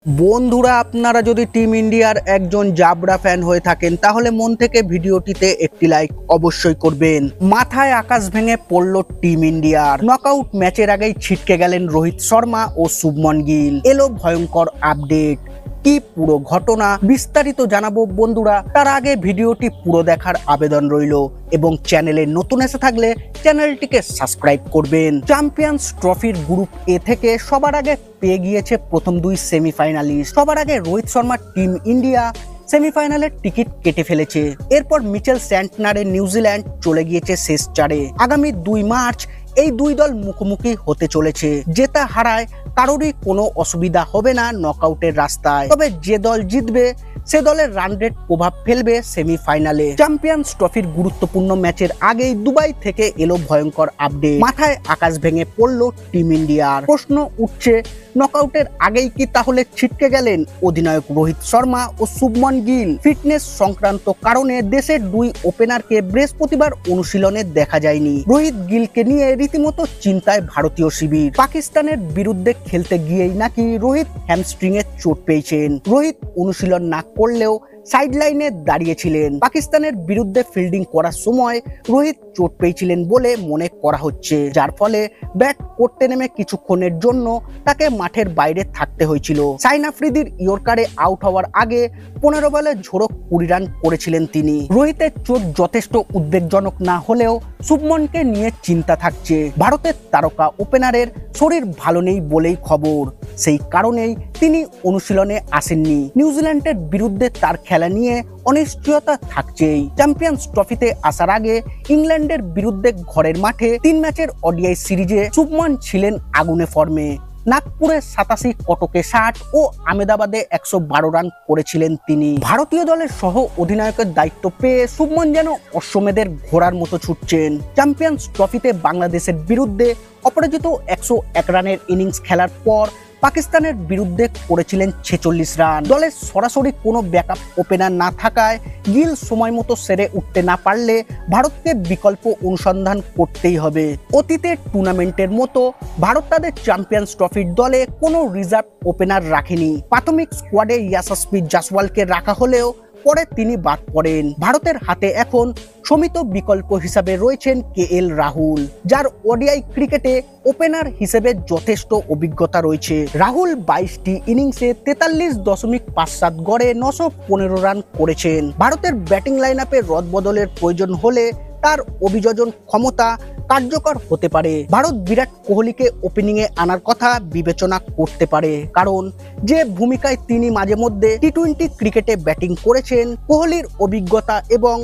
বন্ধুরা, আপনারা যদি টিম ইন্ডিয়ার একজন জাবরা ফ্যান হয়ে থাকেন তাহলে মন থেকে ভিডিওটিতে একটি লাইক অবশ্যই করবেন। মাথায় আকাশ ভেঙে পড়ল টিম ইন্ডিয়ার। নকআউট ম্যাচের আগেই ছিটকে গেলেন রোহিত শর্মা ও শুভমন গিল। এলো ভয়ঙ্কর আপডেট। কি পুরো ঘটনা বিস্তারিত জানাবো বন্ধুরা। তার আগে ভিডিওটি পুরো দেখার আবেদন রইল এবং চ্যানেলে নতুন এসে থাকলে চ্যানেলটিকে সাবস্ক্রাইব করবেন। চ্যাম্পিয়ন্স ট্রফির গ্রুপ এ থেকে সবার আগে পেয়ে গিয়েছে প্রথম দুই সেমিফাইনালিস্ট। সবার আগে রোহিত শর্মার টিম ইন্ডিয়া সেমিফাইনালের টিকিট কেটে ফেলেছে। এরপর মিচেল স্যান্টনারের নিউজিল্যান্ড চলে গিয়েছে শেষ চারে। আগামী 2 মার্চ এই দুই দল মুখোমুখি হতে চলেছে। জেতা হারায় কারোরই কোনো অসুবিধা হবে না নকআউটের রাস্তায়। তবে যে দল জিতবে সে দলের রান রেট প্রভাব ফেলবে সেমিফাইনালে। চ্যাম্পিয়ন্স ট্রফির গুরুত্বপূর্ণ ম্যাচের আগেই দুবাই থেকে এলো ভয়ঙ্কর আপডেট। মাথায় আকাশ ভেঙে পড়ল টিম ইন্ডিয়ার। প্রশ্ন উঠছে, নকআউটের আগেই কি তাহলে ছিটকে গেলেন অধিনায়ক রোহিত শর্মা ও শুভমন গিল? ফিটনেস সংক্রান্ত কারণে দেশের দুই ওপেনারকে বৃহস্পতিবার অনুশীলনে দেখা যায়নি। রোহিত গিলকে নিয়ে রীতিমতো চিন্তায় ভারতীয় শিবির। পাকিস্তানের বিরুদ্ধে খেলতে গিয়েই নাকি রোহিত হ্যামস্ট্রিং এ চোট পেয়েছেন। রোহিত অনুশীলন না করলেও সাইডলাইনে দাঁড়িয়েছিলেন। পাকিস্তানের বিরুদ্ধে ফিল্ডিং করার সময় রোহিত চোট পেয়েছিলেন বলে মনে করা হচ্ছে, যার ফলে ব্যাট করতে নেমে কিছুক্ষণের জন্য তাকে মাঠের বাইরে থাকতে হয়েছিল। সাইন আফ্রিদির ইয়র্কারে আউট হওয়ার আগে 15 বলে ঝোড়ো 20 রান করেছিলেন তিনি। রোহিতের চোট যথেষ্ট উদ্বেগজনক না হলেও শুভমনকে নিয়ে চিন্তা থাকছে। ভারতের তারকা ওপেনারের শরীর ভালো নেই বলেই খবর। সেই কারণেই তিনি অনুশীলনে আসেননি। নিউজিল্যান্ডের বিরুদ্ধে তার খেলা নিয়ে অনিশ্চয়তা থাকছেই। চ্যাম্পিয়ন্স ট্রফিতে আসার আগে ইংল্যান্ডের বিরুদ্ধে ঘরের মাঠে 3 ম্যাচের ওডিআই সিরিজে শুভমন ছিলেন আগুনে ফর্মে। নাগপুরে 87, কটকে 60 ও আহমেদাবাদে 112 রান করেছিলেন তিনি। ভারতীয় দলের সহ অধিনায়কের দায়িত্ব পেয়ে শুভমন যেন অশ্বমেধের ঘোড়ার মতো ছুটছেন। চ্যাম্পিয়ন্স ট্রফিতে বাংলাদেশের বিরুদ্ধে অপরাজিত 101 রানের ইনিংস খেলার পর পাকিস্তানের বিরুদ্ধে করেছিলেন 46 রান। দলের সরাসরি কোনো ব্যাকআপ ওপেনার না থাকায় গিল সময় মতো সেরে উঠতে না পারলে ভারতকে বিকল্প অনুসন্ধান করতেই হবে। অতীতের টুর্নামেন্টের মতো ভারত তাদের চ্যাম্পিয়ন্স ট্রফির দলে কোনো রিজার্ভ ওপেনার রাখেনি। প্রাথমিক স্কোয়াডে ইয়াশস্বী জাসওয়ালকে রাখা হলেও পরে তিনি বাদ পড়েন। ভারতের হাতে এখন সমিত বিকল্প হিসাবে রয়েছেন KL রাহুল, যার ওডিআই ক্রিকেটে ওপেনার হিসেবে যথেষ্ট অভিজ্ঞতা রয়েছে। রাহুল 22টি ইনিংসে 43.57 গড়ে 915 রান করেছেন। ভারতের ব্যাটিং লাইন আপে রদবদলের প্রয়োজন হলে তার অভিযোজন ক্ষমতা কার্যকর হতে পারে। ভারত বিরাট কোহলিকে ওপেনিং এ আনার কথা বিবেচনা করতে পারে, কারণ যে ভূমিকায় তিনি মাঝে মধ্যে টি-20 ক্রিকেটে ব্যাটিং করেছেন, কোহলির অভিজ্ঞতা এবং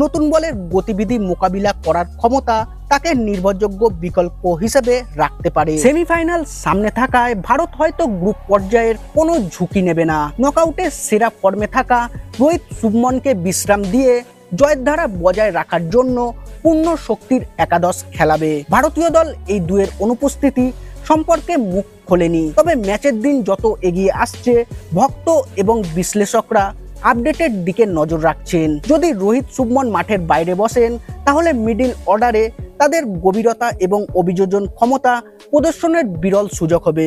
নতুন বলের গতিবিধি মোকাবিলা করার ক্ষমতা তাকে নির্ভরযোগ্য বিকল্প হিসেবে রাখতে পারে। সেমিফাইনাল সামনে থাকায় ভারত হয়তো গ্রুপ পর্যায়ের কোনো ঝুঁকি নেবে না। নকআউটে সেরা ফর্মে থাকা রোহিত শুভমনকে বিশ্রাম দিয়ে জয়ের ধারা বজায় রাখার জন্য পূর্ণ শক্তির একাদশ খেলাবে। ভারতীয় দল এই দুয়ের অনুপস্থিতি সম্পর্কে মুখ খোলেনি। তবে ম্যাচের দিন যত এগিয়ে আসছে, ভক্ত এবং বিশ্লেষকরা আপডেটের দিকে নজর রাখছেন। যদি রোহিত শুভমন মাঠের বাইরে বসেন তাহলে মিডল অর্ডারে তাদের গভীরতা এবং অভিযোজন ক্ষমতা প্রদর্শনের বিরল সুযোগ হবে।